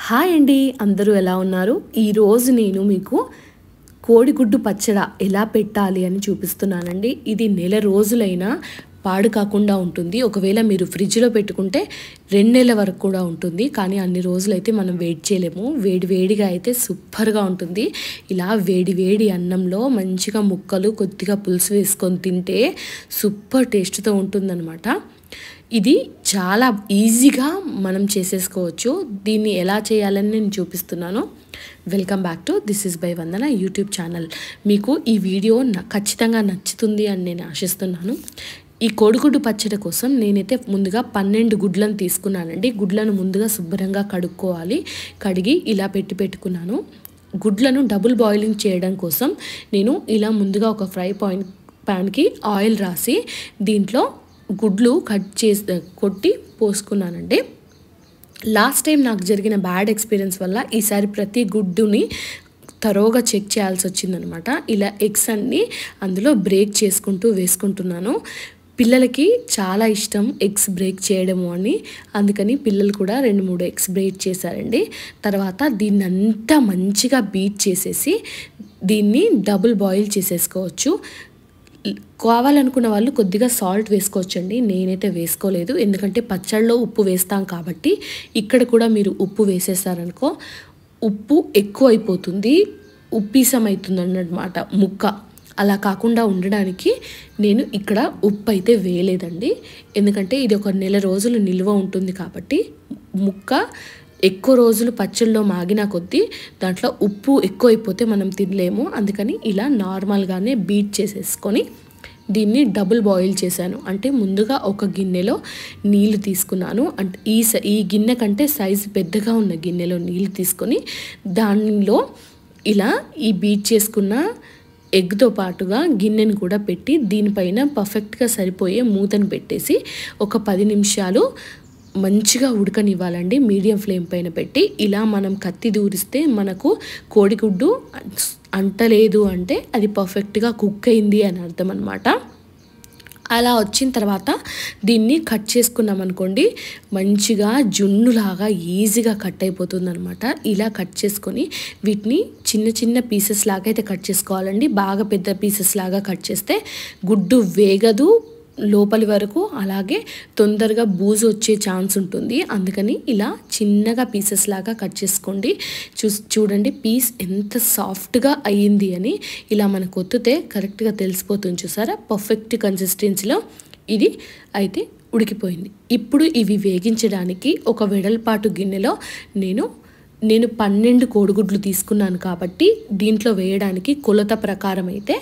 Hi అండి, అందరూ ఎలా ఉన్నారు? ఈరోజు నేను మీకు కోడిగుడ్డు పచ్చడ ఎలా పెట్టాలి అని చూపిస్తున్నానండి. ఇది నెల రోజులైనా పాడు కాకుండా ఉంటుంది. ఒకవేళ మీరు ఫ్రిడ్జ్లో పెట్టుకుంటే 2 నెలల వరకు కూడా ఉంటుంది. కానీ అన్ని రోజులైతే మనం వెయిట్ చేయలేము. వేడి వేడిగా అయితే సూపర్గా ఉంటుంది. ఇలా వేడి వేడి అన్నంలో మంచిగా ముక్కలు కొద్దిగా పులుసు వేసుకొని తింటే సూపర్ టేస్ట్తో ఉంటుందన్నమాట. ఇది చాలా ఈజీగా మనం చేసేసుకోవచ్చు. దీన్ని ఎలా చేయాలని నేను చూపిస్తున్నాను. Welcome back to this is by Vandana YouTube channel. మీకు ఈ వీడియో ఖచ్చితంగా నచ్చుతుంది అని నేను ఆశిస్తున్నాను. ఈ కోడిగుడ్డు పచ్చడి కోసం నేనైతే ముందుగా 12 గుడ్లను తీసుకున్నానండి. గుడ్లను ముందుగా శుభ్రంగా కడుక్కోవాలి. కడిగి ఇలా పెట్టుకున్నాను. గుడ్లను డబుల్ బాయిలింగ్ చేయడం కోసం నేను ఇలా ముందుగా ఒక ఫ్రై ప్యాన్కి ఆయిల్ రాసి దీంట్లో గుడ్లు కొట్టి పోసుకున్నానండి. లాస్ట్ టైం నాకు జరిగిన బ్యాడ్ ఎక్స్పీరియన్స్ వల్ల ఈసారి ప్రతి గుడ్డుని తరోగా చెక్ చేయాల్సి వచ్చిందనమాట. ఇలా ఎగ్స్ అన్నీ అందులో బ్రేక్ చేసుకుంటూ వేసుకుంటున్నాను. పిల్లలకి చాలా ఇష్టం ఎగ్స్ బ్రేక్ చేయడము అని, అందుకని పిల్లలు కూడా 2-3 ఎగ్స్ బ్రేక్ చేశారండి. తర్వాత దీన్ని అంతా మంచిగా బీట్ చేసేసి దీన్ని డబుల్ బాయిల్ చేసేసుకోవచ్చు. కావాలనుకున్న వాళ్ళు కొద్దిగా సాల్ట్ వేసుకోవచ్చండి. నేనైతే వేసుకోలేదు, ఎందుకంటే పచ్చళ్ళలో ఉప్పు వేస్తాం కాబట్టి. ఇక్కడ కూడా మీరు ఉప్పు వేసేసారనుకో ఉప్పు ఎక్కువ అయిపోతుంది, ఉప్పీసం అవుతుంది అన్నమాట ముక్క. అలా కాకుండా ఉండడానికి నేను ఇక్కడ ఉప్పు అయితే వేయలేదండి, ఎందుకంటే ఇది ఒక నెల రోజులు నిల్వ ఉంటుంది కాబట్టి. ముక్క ఎక్కువ రోజులు పచ్చళ్ళలో మాగిన కొద్దీ దాంట్లో ఉప్పు ఎక్కువ అయిపోతే మనం తినలేము. అందుకని ఇలా నార్మల్గానే బీట్ చేసేసుకొని దీన్ని డబుల్ బాయిల్ చేశాను. అంటే ముందుగా ఒక గిన్నెలో నీళ్లు తీసుకున్నాను. అంటే ఈ గిన్నె కంటే సైజు పెద్దగా ఉన్న గిన్నెలో నీళ్లు తీసుకొని దానిలో ఇలా ఈ బీట్ చేసుకున్న ఎగ్తో పాటుగా గిన్నెను కూడా పెట్టి దీనిపైన పర్ఫెక్ట్గా సరిపోయే మూతను పెట్టేసి ఒక 10 నిమిషాలు మంచిగా ఉడకనివ్వాలండి. మీడియం ఫ్లేమ్ పైన పెట్టి ఇలా మనం కత్తి దూరిస్తే మనకు కోడిగుడ్డు అంటలేదు అంటే అది పర్ఫెక్ట్గా కుక్ అయింది అని అర్థం అనమాట. అలా వచ్చిన తర్వాత దీన్ని కట్ చేసుకున్నాం అనుకోండి, మంచిగా జున్నులాగా ఈజీగా కట్ అయిపోతుంది అనమాట. ఇలా కట్ చేసుకొని వీటిని చిన్న చిన్న పీసెస్ లాగా అయితే కట్ చేసుకోవాలండి. బాగా పెద్ద పీసెస్ లాగా కట్ చేస్తే గుడ్డు వేగదు లోపలి వరకు, అలాగే తొందరగా బూజు వచ్చే ఛాన్స్ ఉంటుంది. అందుకని ఇలా చిన్నగా పీసెస్ లాగా కట్ చేసుకోండి. చూడండి పీస్ ఎంత సాఫ్ట్గా అయ్యింది అని. ఇలా మనకు ఒత్తితే కరెక్ట్గా తెలిసిపోతుంది. చూసారా, పర్ఫెక్ట్ కన్సిస్టెన్సీలో ఇది అయితే ఉడికిపోయింది. ఇప్పుడు ఇవి వేగించడానికి ఒక వెడల్పాటు గిన్నెలో నేను 12 కోడిగుడ్లు తీసుకున్నాను కాబట్టి దీంట్లో వేయడానికి కొలత ప్రకారం అయితే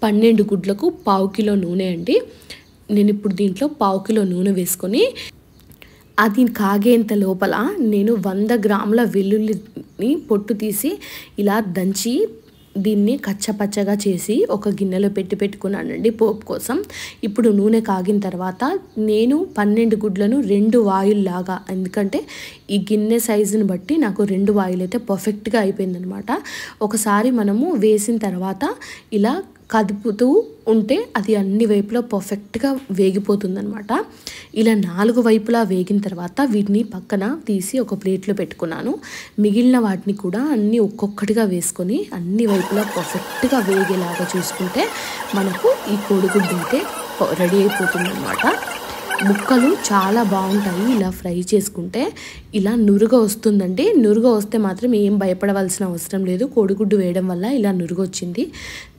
12 గుడ్లకు 1/2 కిలో నూనె అండి. నేను ఇప్పుడు దీంట్లో 1/2 కిలో నూనె వేసుకొని అది కాగేంత లోపల నేను 100 గ్రాముల వెల్లుల్లిని పొట్టు తీసి ఇలా దంచి దీన్ని కచ్చపచ్చగా చేసి ఒక గిన్నెలో పెట్టుకున్నానండి పోపు కోసం. ఇప్పుడు నూనె కాగిన తర్వాత నేను 12 గుడ్లను 2 వాయిల్లాగా, ఎందుకంటే ఈ గిన్నె సైజుని బట్టి నాకు 2 వాయిల్ అయితే పర్ఫెక్ట్గా అయిపోయిందనమాట. ఒకసారి మనము వేసిన తర్వాత ఇలా కదుపుతూ ఉంటే అది అన్ని వైపులా పర్ఫెక్ట్గా వేగిపోతుందనమాట. ఇలా 4 వైపులా వేగిన తర్వాత వీటిని పక్కన తీసి ఒక ప్లేట్లో పెట్టుకున్నాను. మిగిలిన వాటిని కూడా అన్నీ ఒక్కొక్కటిగా వేసుకొని అన్ని వైపులా పర్ఫెక్ట్గా వేగేలాగా చూసుకుంటే మనకు ఈ కోడిగుడ్డు అయితే రెడీ అయిపోతుందన్నమాట. ముక్కలు చాలా బాగుంటాయి ఇలా ఫ్రై చేసుకుంటే. ఇలా నురుగ వస్తుందండి. నురుగ వస్తే మాత్రం ఏం భయపడవలసిన అవసరం లేదు. కోడిగుడ్డు వేయడం వల్ల ఇలా నురుగు వచ్చింది.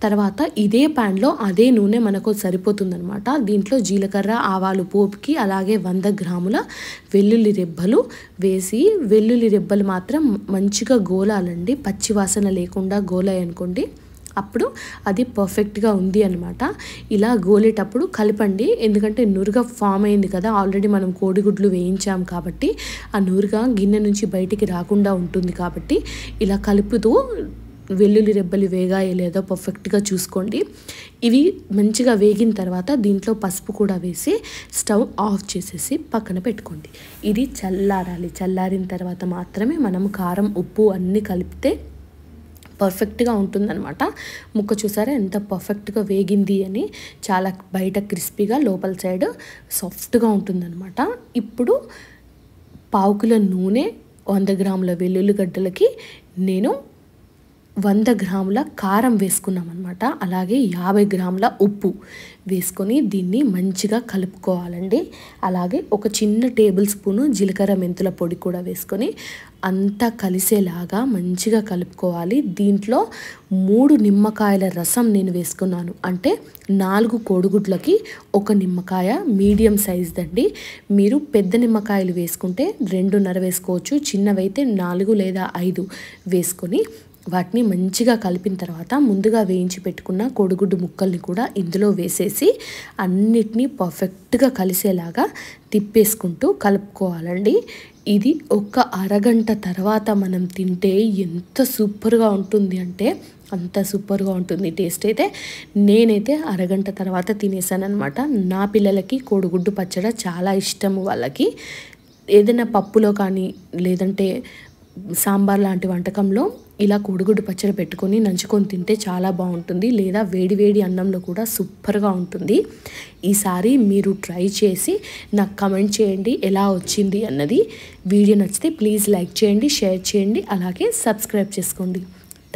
తర్వాత ఇదే ప్యాన్లో అదే నూనె మనకు సరిపోతుందనమాట. దీంట్లో జీలకర్ర ఆవాలు పోపుకి, అలాగే 100 గ్రాముల వెల్లుల్లి రెబ్బలు వేసి, వెల్లుల్లి రెబ్బలు మాత్రం మంచిగా గోలాలండి. పచ్చి వాసన లేకుండా గోలాయి అనుకోండి, అప్పుడు అది పర్ఫెక్ట్గా ఉంది అనమాట. ఇలా గోలేటప్పుడు కలపండి, ఎందుకంటే నురుగ ఫామ్ అయింది కదా, ఆల్రెడీ మనం కోడిగుడ్లు వేయించాం కాబట్టి ఆ నురుగ గిన్నె నుంచి బయటికి రాకుండా ఉంటుంది. కాబట్టి ఇలా కలుపుతూ వెల్లుల్లి రెబ్బలు వేగాయో లేదో పర్ఫెక్ట్గా చూసుకోండి. ఇవి మంచిగా వేగిన తర్వాత దీంట్లో పసుపు కూడా వేసి స్టవ్ ఆఫ్ చేసేసి పక్కన పెట్టుకోండి. ఇది చల్లారాలి. చల్లారిన తర్వాత మాత్రమే మనం కారం ఉప్పు అన్నీ కలిపితే పర్ఫెక్ట్గా ఉంటుందన్నమాట. ముక్క చూసారా ఎంత పర్ఫెక్ట్గా వేగింది అని. చాలా బయట క్రిస్పీగా, లోపల సైడ్ సాఫ్ట్గా ఉంటుందన్నమాట. ఇప్పుడు 1/2 కిలో నూనె, 100 గ్రాముల వెల్లుల్లి గడ్డలకి నేను 100 గ్రాముల కారం వేసుకున్నామన్నమాట. అలాగే 50 గ్రాముల ఉప్పు వేసుకొని దీన్ని మంచిగా కలుపుకోవాలండి. అలాగే ఒక చిన్న టేబుల్ స్పూను జీలకర్ర మెంతుల పొడి కూడా వేసుకొని అంతా కలిసేలాగా మంచిగా కలుపుకోవాలి. దీంట్లో 3 నిమ్మకాయల రసం నేను వేసుకున్నాను. అంటే 4 కోడిగుడ్లకి 1 నిమ్మకాయ మీడియం సైజ్దండి. మీరు పెద్ద నిమ్మకాయలు వేసుకుంటే 2.5 వేసుకోవచ్చు. చిన్నవైతే 4 లేదా 5 వేసుకొని వాటిని మంచిగా కలిపిన తర్వాత ముందుగా వేయించి పెట్టుకున్న కోడిగుడ్డు ముక్కల్ని కూడా ఇందులో వేసేసి అన్నిటినీ పర్ఫెక్ట్గా కలిసేలాగా తిప్పేసుకుంటూ కలుపుకోవాలండి. ఇది ఒక అరగంట తర్వాత మనం తింటే ఎంత సూపర్గా ఉంటుంది అంటే అంత సూపర్గా ఉంటుంది. టేస్ట్ అయితే నేనైతే అరగంట తర్వాత తినేసాను అనమాట. నా పిల్లలకి కోడిగుడ్డు పచ్చడి చాలా ఇష్టము. వాళ్ళకి ఏదైనా పప్పులో కానీ లేదంటే సాంబార్ లాంటి వంటకంలో ఇలా కోడిగుడ్డు పచ్చడి పెట్టుకొని నంచుకొని తింటే చాలా బాగుంటుంది. లేదా వేడి అన్నంలో కూడా సూపర్గా ఉంటుంది. ఈసారి మీరు ట్రై చేసి నాకు కమెంట్ చేయండి ఎలా వచ్చింది అన్నది. వీడియో నచ్చితే ప్లీజ్ లైక్ చేయండి, షేర్ చేయండి, అలాగే సబ్స్క్రైబ్ చేసుకోండి.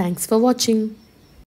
Thanks for watching.